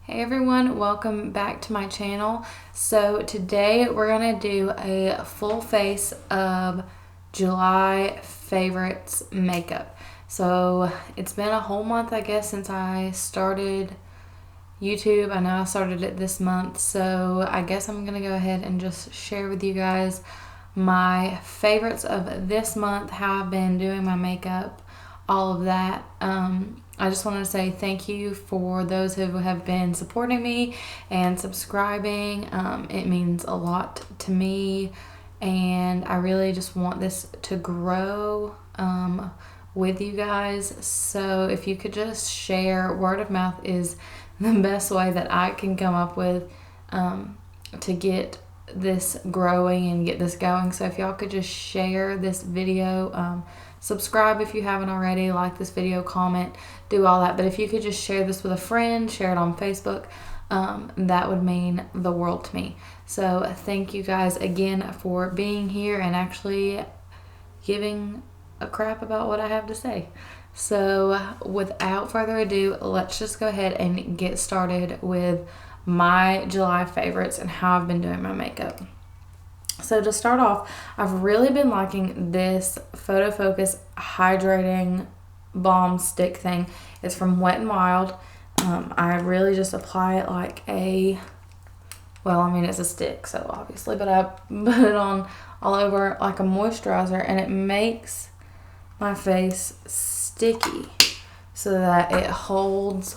Hey everyone, welcome back to my channel. So today we're going to do a full face of July favorites makeup. So it's been a whole month, I guess, since I started YouTube. I know I started it this month, so I guess I'm going to go ahead and just share with you guys my favorites of this month, how I've been doing my makeup, all of that. I just want to say thank you for those who have been supporting me and subscribing. It means a lot to me, and I really just want this to grow with you guys. So if you could just share, word of mouth is the best way that I can come up with to get this growing and get this going. So if y'all could just share this video, subscribe if you haven't already, like this video, comment, do all that. But if you could just share this with a friend, share it on Facebook, that would mean the world to me. So thank you guys again for being here and actually giving a crap about what I have to say. So without further ado, let's just go ahead and get started with my July favorites and how I've been doing my makeup. So to start off, I've really been liking this Photo Focus Hydrating Balm Stick thing. It's from Wet n Wild. I really just apply it like a, well, I mean it's a stick, so obviously, but I put it on all over like a moisturizer, and it makes my face sticky so that it holds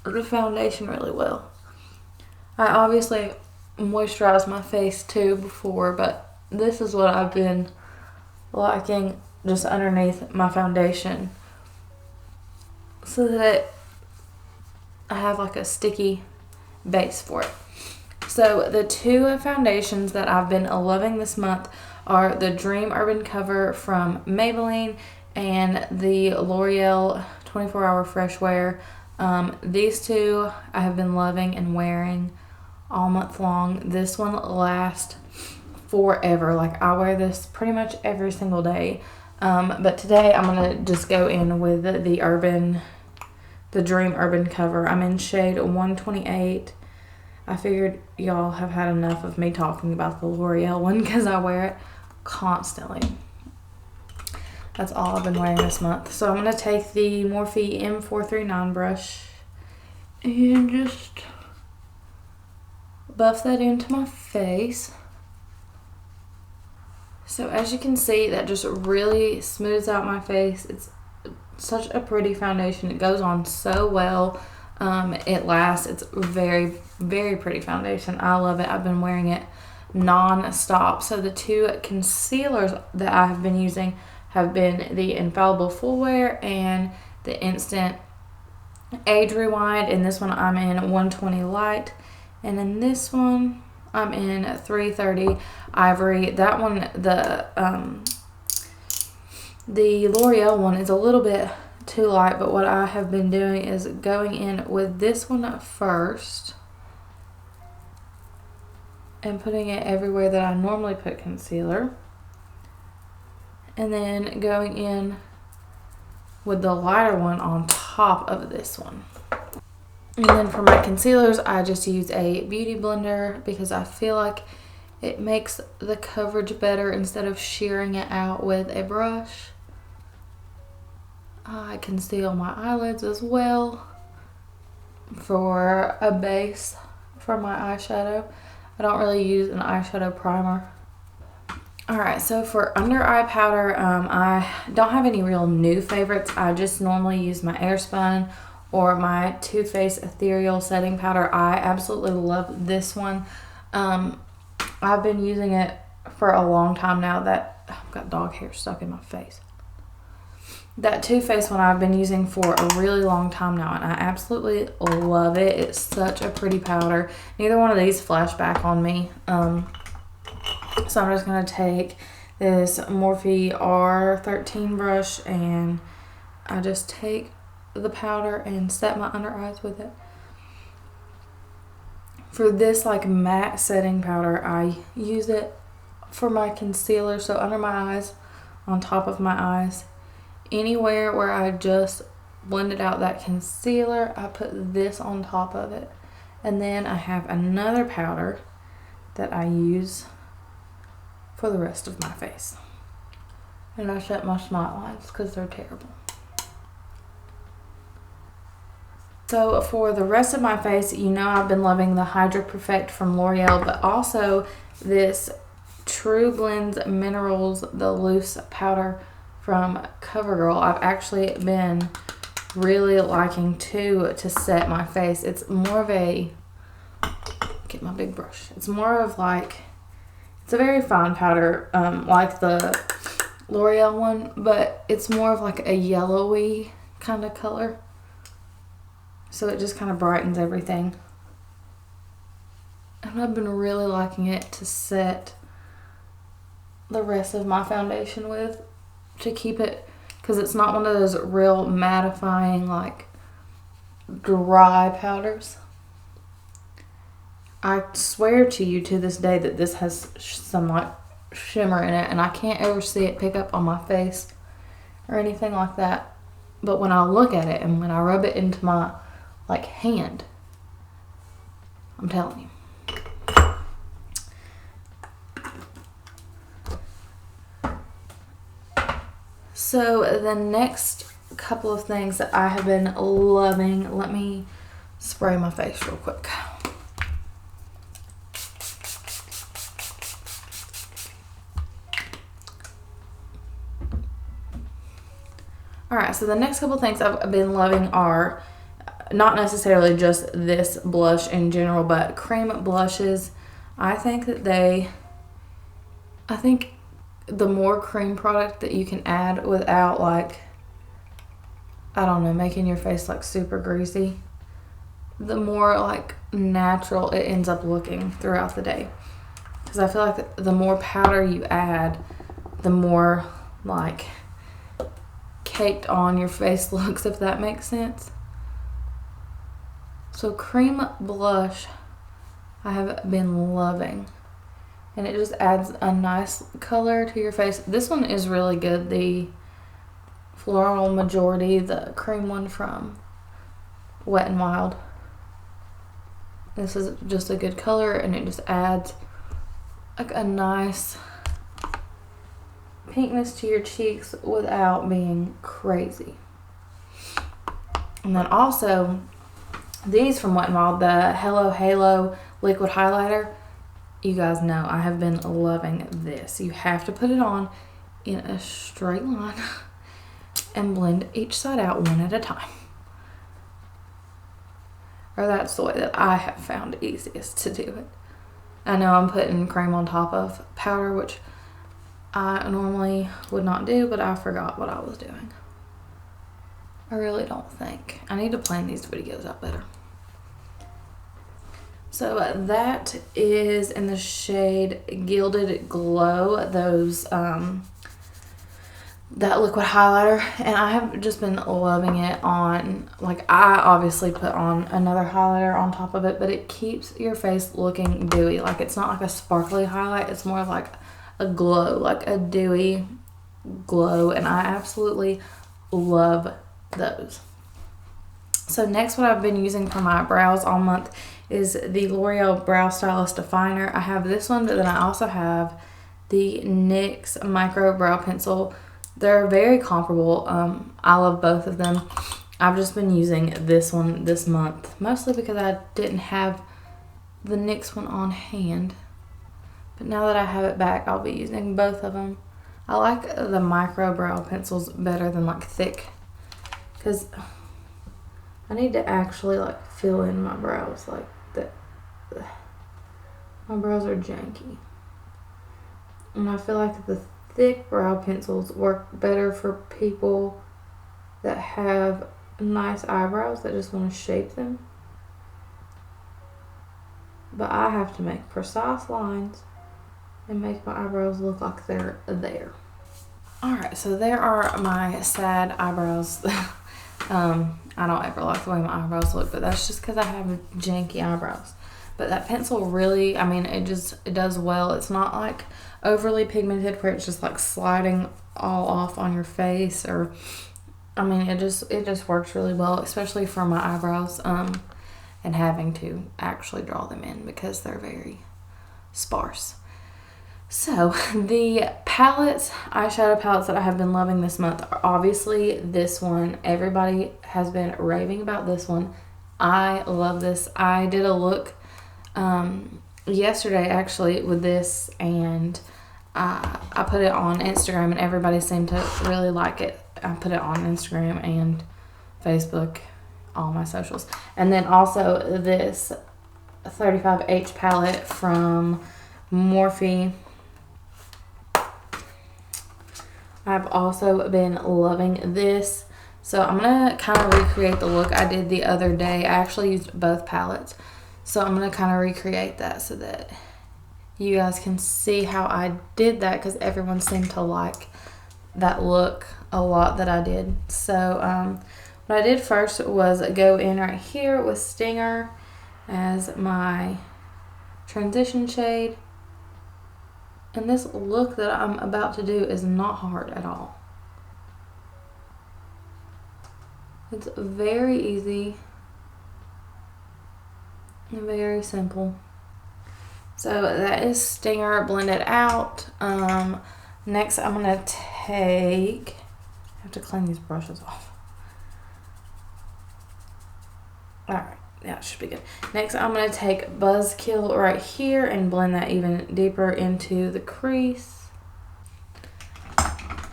the foundation really well. I obviously moisturize my face too before, but this is what I've been liking just underneath my foundation so that I have like a sticky base for it. So the two foundations that I've been loving this month are the Dream Urban Cover from Maybelline and the L'Oreal 24-Hour Fresh Wear. These two I have been loving and wearing all month long. This one lasts forever. Like I wear this pretty much every single day. But today I'm gonna just go in with the Dream Urban Cover. I'm in shade 128. I figured y'all have had enough of me talking about the L'Oreal one because I wear it constantly. That's all I've been wearing this month. So I'm gonna take the Morphe M439 brush and just buff that into my face. So as you can see, that just really smooths out my face. It's such a pretty foundation. It goes on so well. It lasts. It's very, very pretty foundation. I love it. I've been wearing it non-stop. So the two concealers that I have been using have been the Infallible Full Wear and the Instant Age Rewind. And this one I'm in 120 Light. And in this one, I'm in 330 Ivory. That one, the L'Oreal one is a little bit too light, but what I have been doing is going in with this one first and putting it everywhere that I normally put concealer. And then going in with the lighter one on top of this one. And then for my concealers, I just use a beauty blender because I feel like it makes the coverage better instead of shearing it out with a brush. I conceal my eyelids as well for a base for my eyeshadow. I don't really use an eyeshadow primer. Alright, so for under eye powder, I don't have any real new favorites. I just normally use my Airspun or my Too Faced Ethereal Setting Powder. I absolutely love this one. I've been using it for a long time now. I've got dog hair stuck in my face. That Too Faced one I've been using for a really long time now, and I absolutely love it. It's such a pretty powder. Neither one of these flash back on me. So I'm just going to take this Morphe R13 brush, and I just take the powder and set my under eyes with it. For this like matte setting powder, I use it for my concealer, so under my eyes, on top of my eyes, anywhere where I just blended out that concealer, I put this on top of it. And then I have another powder that I use for the rest of my face. And I set my smile lines because they're terrible. So for the rest of my face, you know I've been loving the Hydra Perfect from L'Oreal, but also this True Blends Minerals, the loose powder from CoverGirl. I've actually been really liking to set my face. It's more of a, get my big brush. It's more of like, it's a very fine powder, like the L'Oreal one, but it's more of like a yellowy kind of color. So it just kind of brightens everything. And I've been really liking it to set the rest of my foundation with, to keep it, because it's not one of those real mattifying, like dry powders. I swear to you to this day that this has some like shimmer in it, and I can't ever see it pick up on my face or anything like that. But when I look at it and when I rub it into my like hand, I'm telling you. So the next couple of things that I have been loving, let me spray my face real quick. Alright, so the next couple things I've been loving are not necessarily just this blush in general, but cream blushes. I think the more cream product that you can add without, like, I don't know, making your face like super greasy, the more like natural it ends up looking throughout the day. Because I feel like the more powder you add, the more like caked on your face looks, if that makes sense. So cream blush I have been loving, and it just adds a nice color to your face. This one is really good, the Floral Majority, the cream one from Wet n Wild. This is just a good color, and it just adds like a nice pinkness to your cheeks without being crazy. And then also these from Wet n Wild, the Hello Halo liquid highlighter. You guys know I have been loving this. You have to put it on in a straight line and blend each side out one at a time. Or that's the way that I have found easiest to do it. I know I'm putting cream on top of powder, which I normally would not do, but I forgot what I was doing. I really don't think. I need to plan these videos out better. So that is in the shade Gilded Glow, those that liquid highlighter, and I have just been loving it on, like, I obviously put on another highlighter on top of it, but it keeps your face looking dewy. Like, it's not like a sparkly highlight, it's more like a glow, like a dewy glow, and I absolutely love those. So next, what I've been using for my brows all month is the L'Oreal Brow Stylist Definer. I have this one, but then I also have the NYX Micro Brow Pencil. They're very comparable. I love both of them. I've just been using this one this month, mostly because I didn't have the NYX one on hand. But now that I have it back, I'll be using both of them. I like the micro brow pencils better than like thick, because I need to actually like fill in my brows like that. My brows are janky. And I feel like the thick brow pencils work better for people that have nice eyebrows that just want to shape them. But I have to make precise lines and make my eyebrows look like they're there. Alright, so there are my sad eyebrows. I don't ever like the way my eyebrows look, but that's just because I have janky eyebrows. But that pencil really, I mean, it does well. It's not like overly pigmented where it's just like sliding all off on your face, or I mean, it just works really well, especially for my eyebrows, and having to actually draw them in because they're very sparse. So the eyeshadow palettes that I have been loving this month are obviously this one. Everybody has been raving about this one. I love this. I did a look yesterday actually with this, and I put it on Instagram, and everybody seemed to really like it. I put it on Instagram and Facebook, all my socials. And then also this 35H palette from Morphe. I've also been loving this. So I'm going to kind of recreate the look I did the other day. I actually used both palettes. So I'm going to kind of recreate that so that you guys can see how I did that, because everyone seemed to like that look a lot that I did. So what I did first was go in right here with Stinger as my transition shade. And this look that I'm about to do is not hard at all. It's very easy and very simple. So that is Stinger blended out. Next I'm going to I have to clean these brushes off. Alright, yeah, it should be good. Next I'm going to take Buzzkill right here and blend that even deeper into the crease.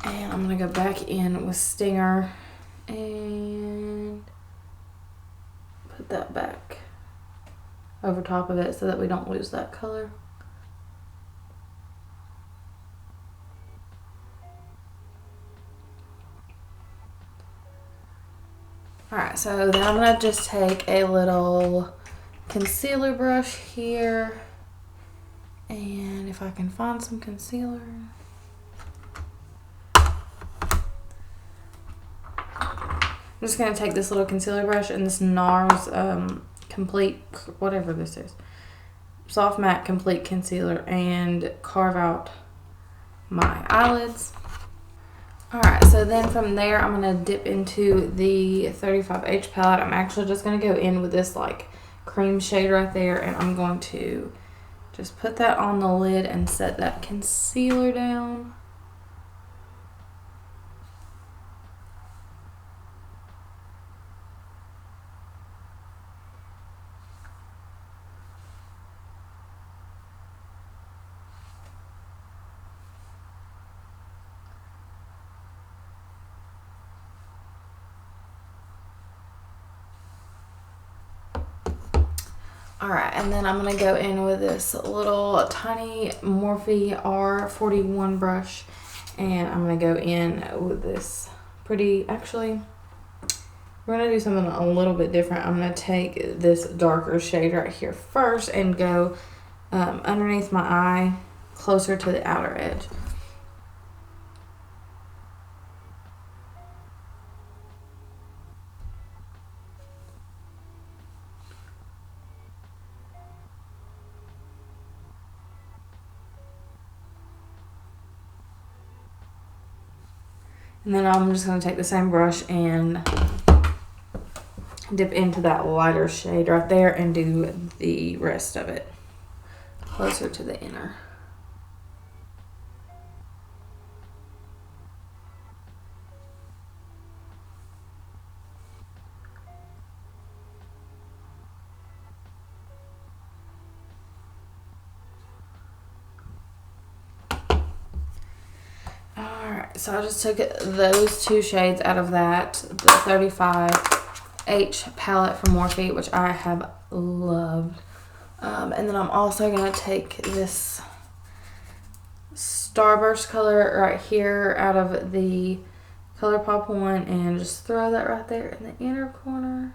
And I'm going to go back in with Stinger and put that back over top of it so that we don't lose that color. Alright, so then I'm going to just take a little concealer brush here, and if I can find some concealer. I'm just going to take this little concealer brush and this NARS Complete, whatever this is, Soft Matte Complete Concealer, and carve out my eyelids. Alright, so then from there I'm going to dip into the 35H palette. I'm actually just going to go in with this like cream shade right there, and I'm going to just put that on the lid and set that concealer down. Alright, and then I'm going to go in with this little tiny Morphe R41 brush, and I'm going to go in with this actually, we're going to do something a little bit different. I'm going to take this darker shade right here first and go underneath my eye, closer to the outer edge. And then I'm just going to take the same brush and dip into that lighter shade right there and do the rest of it closer to the inner. So I just took those two shades out of that, the 35H palette from Morphe, which I have loved. And then I'm also going to take this Starburst color right here out of the ColourPop one and just throw that right there in the inner corner.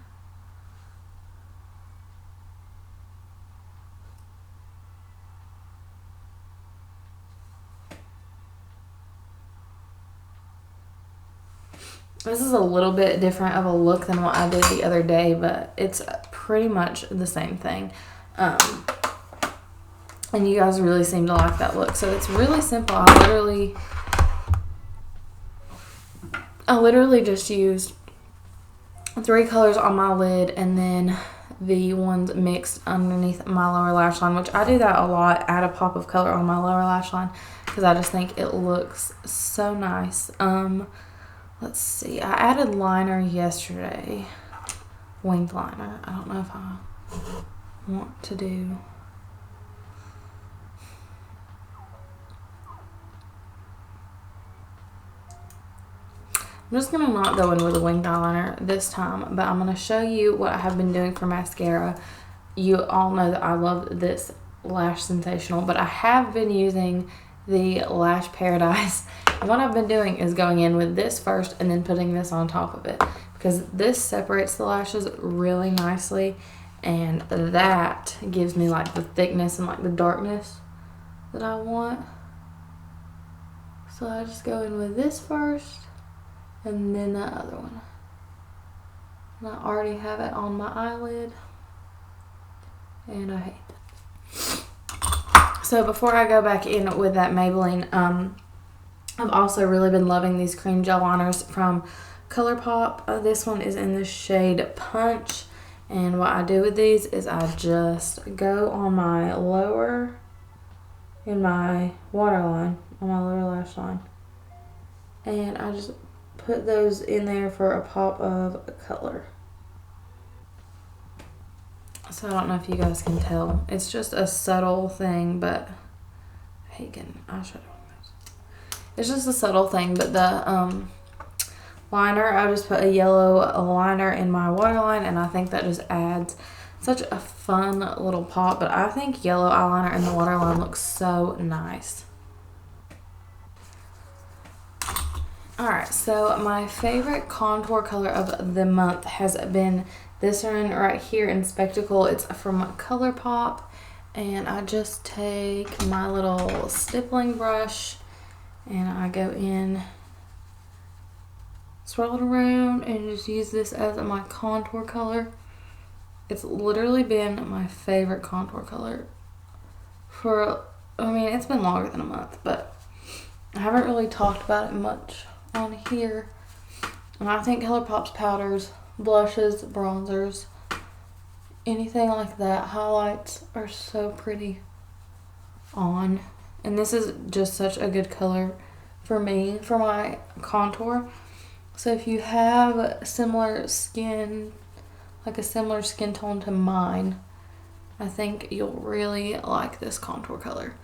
This is a little bit different of a look than what I did the other day, but it's pretty much the same thing. And you guys really seem to like that look. So it's really simple. I I literally just used 3 colors on my lid and then the ones mixed underneath my lower lash line, which I do that a lot, add a pop of color on my lower lash line because I just think it looks so nice. Let's see, I added liner yesterday, winged liner. I don't know if I want to do. I'm just going to not go in with a winged eyeliner this time, but I'm going to show you what I have been doing for mascara. You all know that I love this Lash Sensational, but I have been using the Lash Paradise. And what I've been doing is going in with this first and then putting this on top of it, because this separates the lashes really nicely, and that gives me like the thickness and like the darkness that I want. So I just go in with this first and then that other one. And I already have it on my eyelid and I hate it. So before I go back in with that Maybelline, I've also really been loving these cream gel liners from ColourPop. This one is in the shade Punch, and what I do with these is I just go on my lower, in my waterline, on my lower lash line, and I just put those in there for a pop of color. So I don't know if you guys can tell. It's just a subtle thing, but I'll show you. It's just a subtle thing, but the liner, I just put a yellow liner in my waterline, and I think that just adds such a fun little pop. But I think yellow eyeliner in the waterline looks so nice. Alright, so my favorite contour color of the month has been this one right here in Spectacle. It's from ColourPop, and I just take my little stippling brush and I go in, swirl it around, and just use this as my contour color. It's literally been my favorite contour color for, I mean, it's been longer than a month, but I haven't really talked about it much on here. And I think ColourPop's powders, blushes, bronzers, anything like that, highlights are so pretty on. And this is just such a good color for me, for my contour. So if you have similar skin, like a similar skin tone to mine, I think you'll really like this contour color.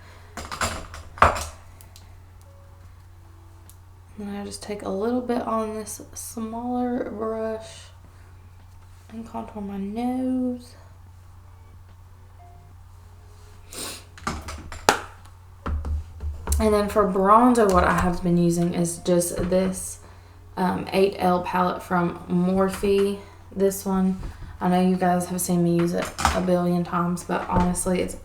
And I just take a little bit on this smaller brush and contour my nose. And then for bronzer, what I have been using is just this 8L palette from Morphe. This one, I know you guys have seen me use it a billion times, but honestly, it's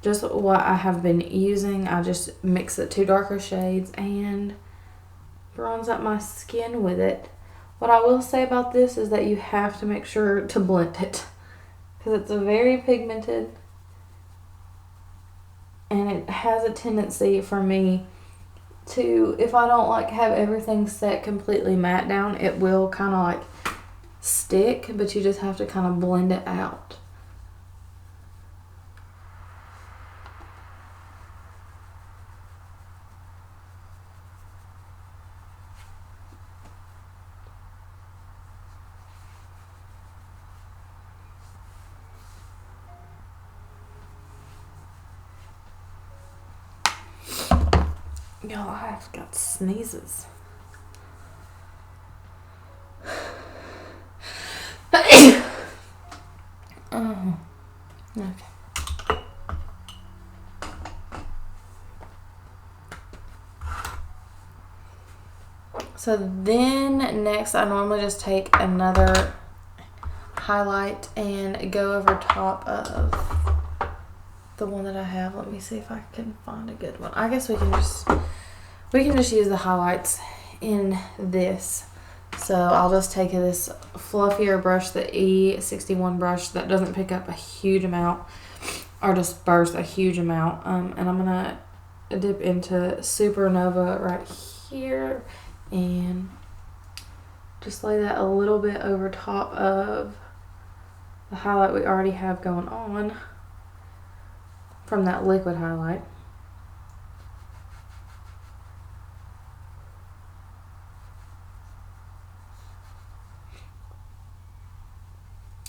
just what I have been using. I just mix the 2 darker shades and bronze up my skin with it. What I will say about this is that you have to make sure to blend it, because it's very pigmented. And it has a tendency for me to, if I don't like have everything set completely matte down, it will kind of like stick, but you just have to kind of blend it out. Y'all, I've got sneezes. Oh, okay. So then next, I normally just take another highlight and go over top of the one that I have. Let me see if I can find a good one. I guess we can just use the highlights in this. So I'll just take this fluffier brush, the E61 brush that doesn't pick up a huge amount or disperse a huge amount. And I'm gonna dip into Supernova right here and just lay that a little bit over top of the highlight we already have going on from that liquid highlight.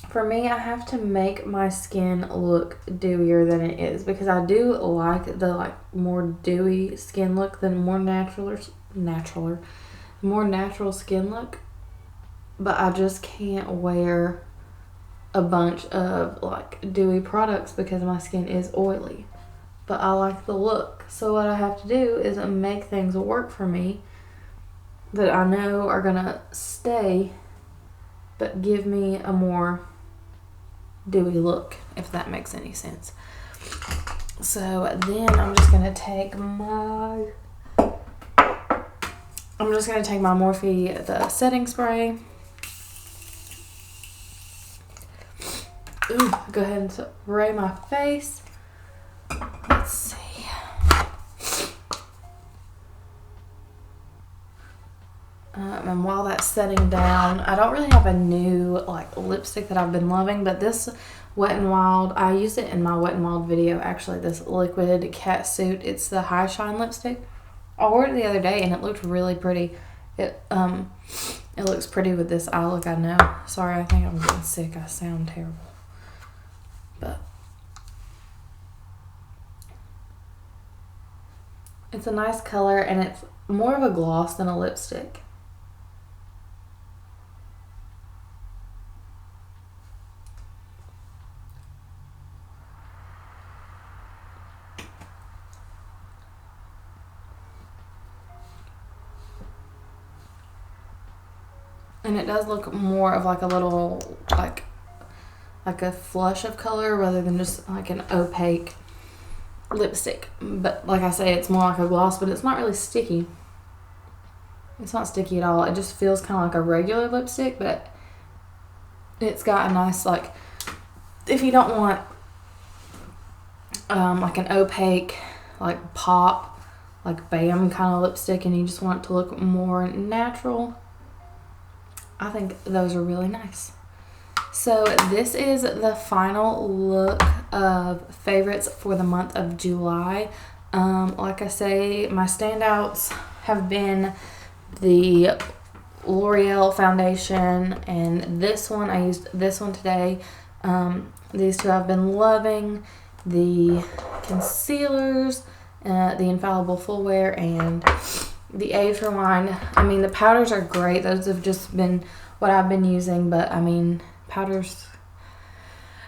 For me, I have to make my skin look dewier than it is because I do like the more dewy skin look than more natural skin look. But I just can't wear a bunch of dewy products because my skin is oily. But I like the look. So what I have to do is make things work for me that I know are gonna stay but give me a more dewy look, if that makes any sense. So then I'm just gonna take my Morphe, the setting spray. Ooh, go ahead and spray my face. Let's see. And while that's setting down, I don't really have a new lipstick that I've been loving, but this Wet n Wild, I used it in my Wet n Wild video actually, this liquid cat suit. It's the High Shine lipstick. I wore it the other day and it looked really pretty. It looks pretty with this eye look, I know. Sorry, I think I'm getting sick. I sound terrible. But it's a nice color and it's more of a gloss than a lipstick. And it does look more of a little, like a flush of color rather than just an opaque lipstick. But like I say, it's more like a gloss, but it's not really sticky. It's not sticky at all. It just feels kind of like a regular lipstick, but it's got a nice, if you don't want an opaque, pop, Bam kind of lipstick and you just want it to look more natural, I think those are really nice. So this is the final look of favorites for the month of July. Like I say, my standouts have been the L'Oreal foundation and this one. I used this one today. These two I've been loving. The concealers, the Infallible Full Wear, and the Age Rewind. I mean, the powders are great. Those have just been what I've been using, but I mean, powders,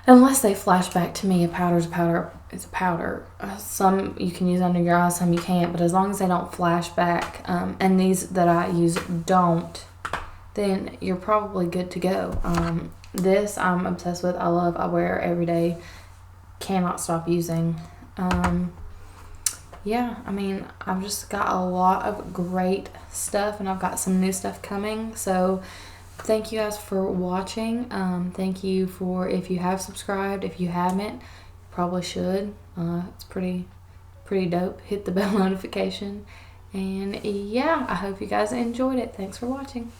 unless they flash back to me, a powder's a powder. It's a powder. Some you can use under your eyes, some you can't, but as long as they don't flash back, and these that I use don't, then you're probably good to go. This I'm obsessed with. I love. I wear every day. Cannot stop using. Yeah, I mean, I've just got a lot of great stuff and I've got some new stuff coming. So thank you guys for watching. Thank you for, if you have subscribed. If you haven't, you probably should. It's pretty dope. Hit the bell notification. And yeah, I hope you guys enjoyed it. Thanks for watching.